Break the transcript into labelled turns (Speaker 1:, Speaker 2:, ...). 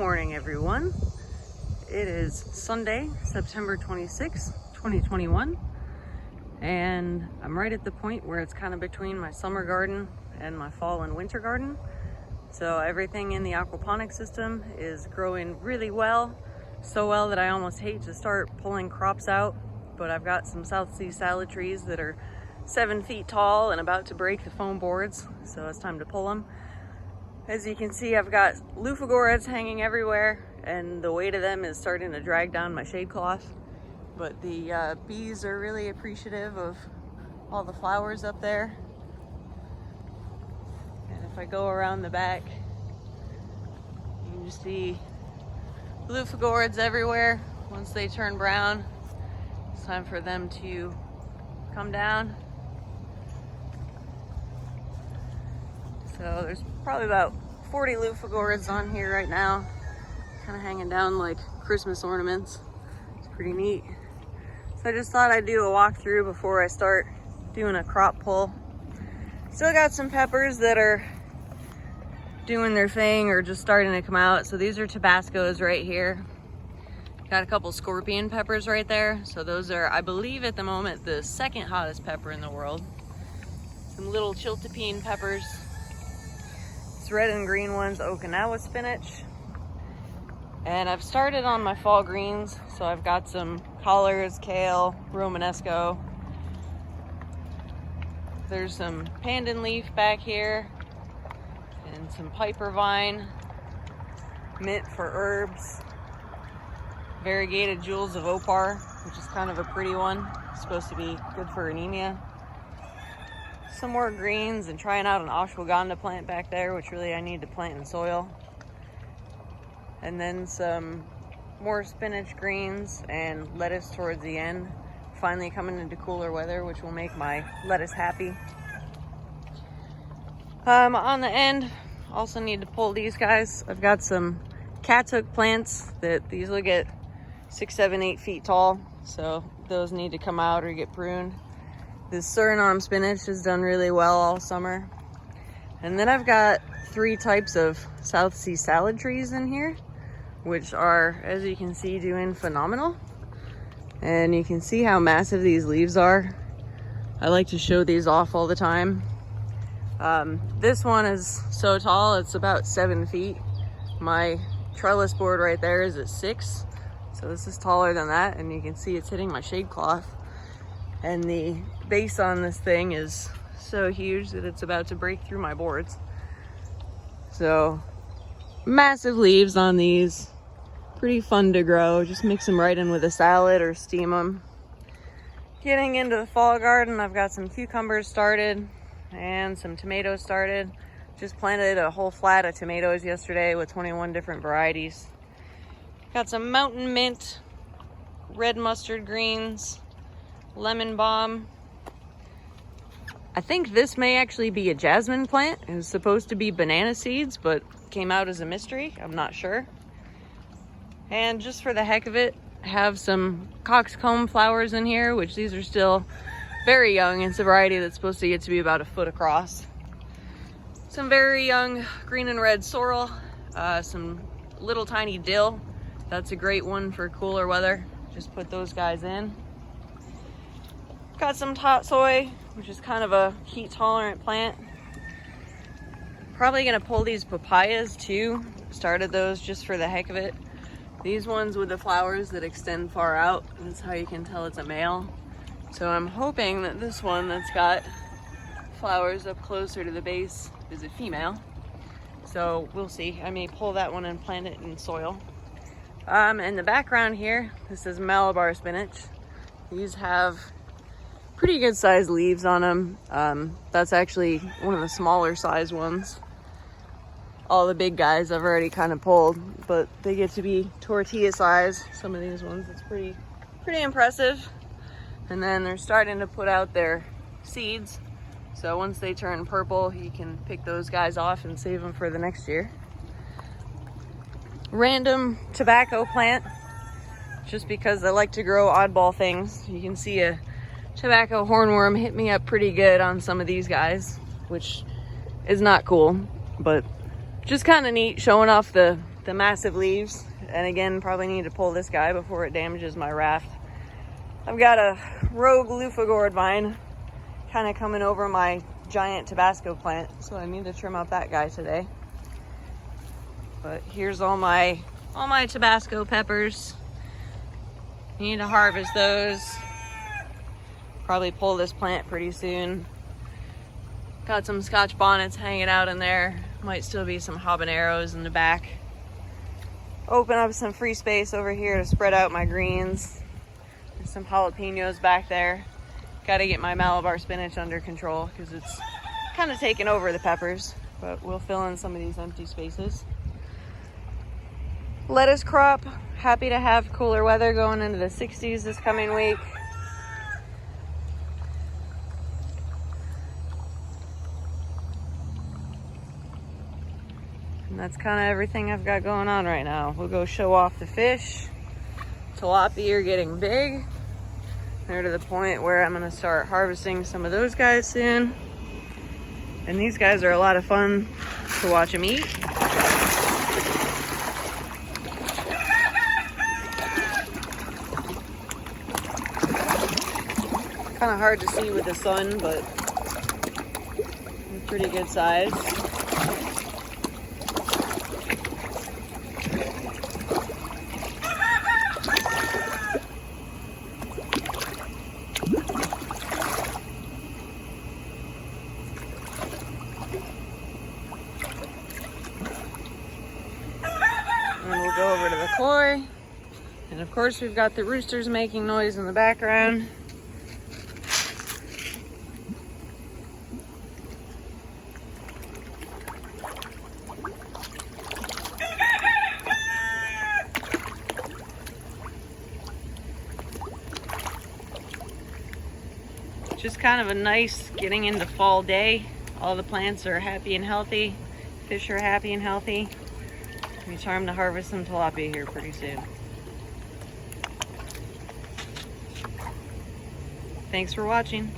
Speaker 1: morning, everyone. It is Sunday, September 26th, 2021, and I'm right at the point where it's kind of between my summer garden and my fall and winter garden. So everything in the aquaponics system is growing really well, so well that I almost hate to start pulling crops out, but I've got some South Sea salad trees that are 7 feet tall and about to break the foam boards, so it's time to pull them. As you can see, I've got loofahgorids hanging everywhere, and the weight of them is starting to drag down my shade cloth. But the bees are really appreciative of all the flowers up there. And if I go around the back, you can just see loofahgorids everywhere. Once they turn brown, it's time for them to come down. So there's probably about 40 loofahgorids on here right now, kind of hanging down like Christmas ornaments. It's pretty neat. So I just thought I'd do a walkthrough before I start doing a crop pull. Still got some peppers that are doing their thing or just starting to come out. So these are Tabascos right here. Got a couple scorpion peppers right there. So those are, I believe at the moment, the second hottest pepper in the world. Some little Tilapia peppers. Red and green ones, Okinawa spinach. And I've started on my fall greens, so I've got some collards, kale, Romanesco. There's some pandan leaf back here and some piper vine, mint for herbs, variegated jewels of opar, which is kind of a pretty one. It's supposed to be good for anemia. Some more greens and trying out an ashwagandha plant back there, which really I need to plant in soil. And then some more spinach greens and lettuce towards the end. Finally coming into cooler weather, which will make my lettuce happy. On the end, also need to pull these guys. I've got some cat's hook plants that these will get 6, 7, 8 feet tall. So those need to come out or get pruned. This Suriname spinach has done really well all summer. And then I've got 3 types of South Sea salad trees in here, which are, as you can see, doing phenomenal. And you can see how massive these leaves are. I like to show these off all the time. This one is so tall, it's about 7 feet. My trellis board right there is at 6. So this is taller than that, and you can see it's hitting my shade cloth. And the base on this thing is so huge that it's about to break through my boards. So massive leaves on these, pretty fun to grow. Just mix them right in with a salad or steam them. Getting into the fall garden, I've got some cucumbers started and some tomatoes started. Just planted a whole flat of tomatoes yesterday with 21 different varieties. Got some mountain mint, red mustard greens, lemon balm. I think this may actually be a jasmine plant. It was supposed to be banana seeds, but came out as a mystery. I'm not sure. And just for the heck of it, I have some coxcomb flowers in here, which these are still very young. It's a variety that's supposed to get to be about 1 foot across. Some very young green and red sorrel, some little tiny dill. That's a great one for cooler weather. Just put those guys in. Got some tot soy, which is kind of a heat tolerant plant. Probably gonna pull these papayas too. Started those just for the heck of it. These ones with the flowers that extend far out, that's how you can tell it's a male. So I'm hoping that this one that's got flowers up closer to the base is a female. So we'll see. I may pull that one and plant it in soil. In the background here, this is Malabar spinach. These have pretty good sized leaves on them. That's actually one of the smaller size ones. All the big guys I've already kind of pulled, but they get to be tortilla size. Some of these ones, it's pretty impressive. And then they're starting to put out their seeds. So once they turn purple, you can pick those guys off and save them for the next year. Random tobacco plant, just because I like to grow oddball things. You can see a tobacco hornworm hit me up pretty good on some of these guys, which is not cool, but just kind of neat, showing off the the massive leaves. And again, probably need to pull this guy before it damages my raft. I've got a rogue loofah gourd vine kind of coming over my giant Tabasco plant, so I need to trim out that guy today. But here's all my Tabasco peppers. Need to harvest those. Probably pull this plant pretty soon. Got some Scotch bonnets hanging out in there. Might still be some habaneros in the back. Open up some free space over here to spread out my greens. There's some jalapenos back there. Got to get my Malabar spinach under control because it's kind of taken over the peppers, but we'll fill in some of these empty spaces. Lettuce crop, happy to have cooler weather going into the 60s this coming week. And that's kind of everything I've got going on right now. We'll go show off the fish. Tilapia are getting big. They're to the point where I'm gonna start harvesting some of those guys soon. And these guys are a lot of fun to watch them eat. Kind of hard to see with the sun, but pretty good size. And we'll go over to the koi. And of course we've got the roosters making noise in the background. Just kind of a nice getting into fall day. All the plants are happy and healthy. Fish are happy and healthy. We time to harvest some tilapia here pretty soon. Thanks for watching.